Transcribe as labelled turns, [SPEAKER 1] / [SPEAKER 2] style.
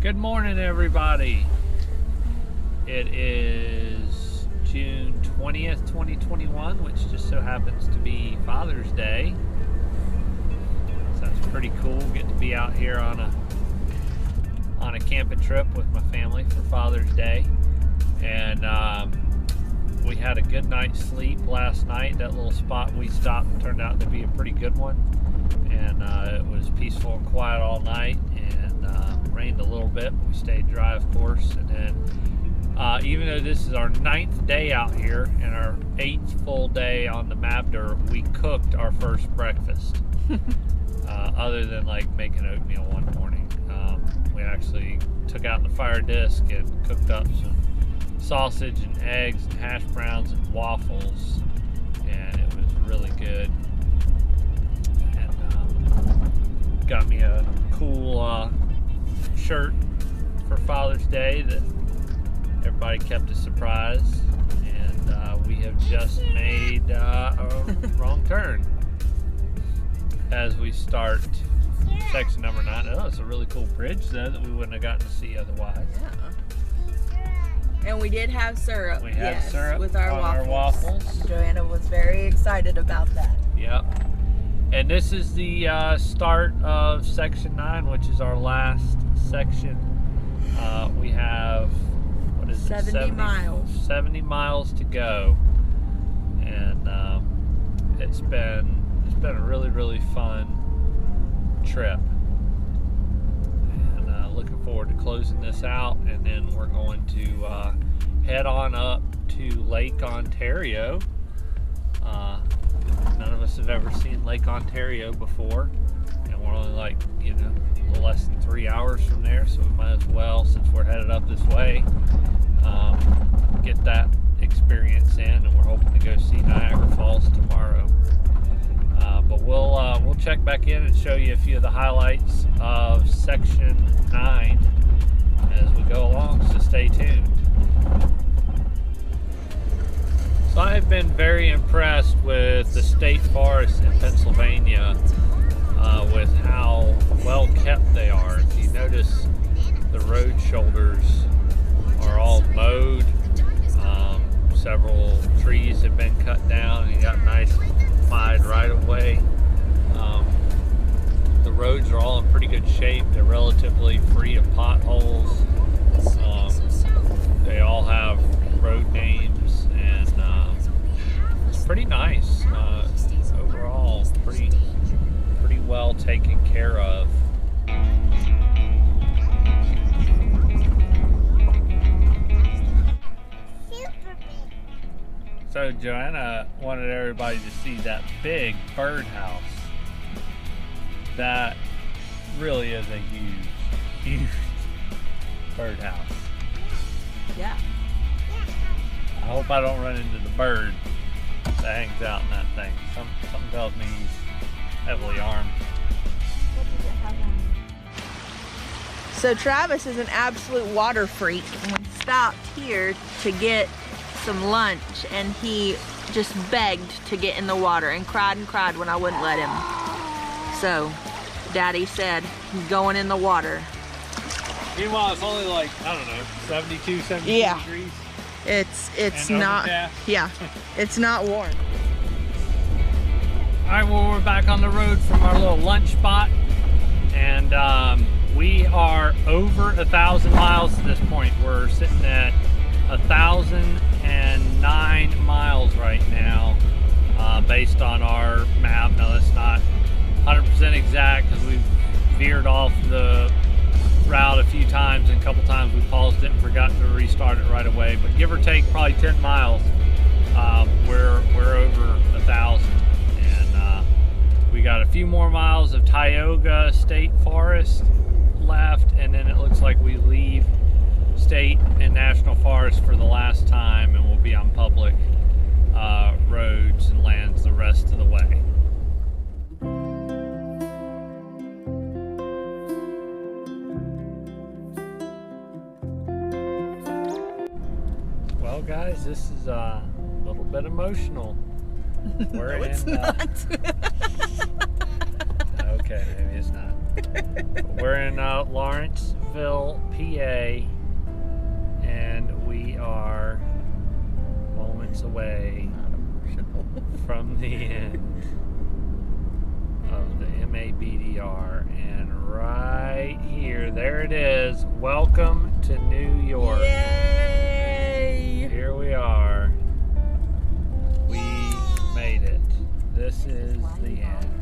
[SPEAKER 1] Good morning, everybody. It is June 20th, 2021, which just so happens to be Father's Day. So that's pretty cool. Get to be out here on a camping trip with my family for Father's Day. And we had a good night's sleep last night. That little spot we stopped turned out to be a pretty good one. And it was peaceful and quiet all night, and rained a little bit, but we stayed dry, of course. And then even though this is our 9th day out here and our 8th full day on the MABDR, we cooked our first breakfast. Other than like making oatmeal one morning, we actually took out the fire disc and cooked up some sausage and eggs and hash browns and waffles, and it was really good. And got me a cool shirt for Father's Day that everybody kept a surprise, and we have just made a wrong turn as we start section number 9. Oh, it's a really cool bridge though that we wouldn't have gotten to see otherwise.
[SPEAKER 2] Yeah. And we did have syrup.
[SPEAKER 1] We had syrup
[SPEAKER 2] with our waffles. Joanna was very excited about that.
[SPEAKER 1] Yep. And this is the start of section 9, which is our last section. We have, what is
[SPEAKER 2] 70 miles.
[SPEAKER 1] 70 miles to go. And it's been a really, really fun trip. And looking forward to closing this out. And then we're going to head on up to Lake Ontario. None of us have ever seen Lake Ontario before, and we're only like, a little less than 3 hours from there, so we might as well, since we're headed up this way, get that experience in. And we're hoping to go see Niagara Falls tomorrow. But we'll check back in and show you a few of the highlights of section 9 as we go along, so stay tuned. So I've been very impressed with the state forests in Pennsylvania, with how well kept they are. If you notice, the road shoulders are all mowed. Several trees have been cut down, and you got nice wide right of way. The roads are all in pretty good shape. They're relatively free of potholes. They all have road names, and it's pretty nice. Overall, pretty well taken care of. So Joanna wanted everybody to see that big birdhouse. That really is a huge birdhouse.
[SPEAKER 2] Yeah.
[SPEAKER 1] I hope I don't run into the bird that hangs out in that thing. Something tells me he's heavily armed.
[SPEAKER 2] What does it have on? So Travis is an absolute water freak, and we stopped here to get some lunch, and he just begged to get in the water and cried when I wouldn't let him. So Daddy said he's going in the water.
[SPEAKER 1] Meanwhile, it's only like, I don't know, 72 degrees.
[SPEAKER 2] It's not, yeah, it's not warm.
[SPEAKER 1] All right, well, we're back on the road from our little lunch spot, and we are over 1,000 miles at this point. We're sitting at 1,009 miles right now, based on our map. Now, that's not 100% exact because we've veered off the route a few times, and a couple times we paused it and forgot to restart it right away. But give or take probably 10 miles, we're over 1,000, and we got a few more miles of Tioga State Forest left, and then it looks like we leave state and national forest for the last time, and we'll be on public roads and lands the rest of the way. Well, guys, this is a little bit emotional. We're
[SPEAKER 2] No, it's not.
[SPEAKER 1] Okay, maybe it's not. We're in Lawrence, Huntsville, PA, and we are moments away from the end of the MABDR. And right here, there it is. Welcome to New York.
[SPEAKER 2] Yay!
[SPEAKER 1] Here we are. We made it. This is the end.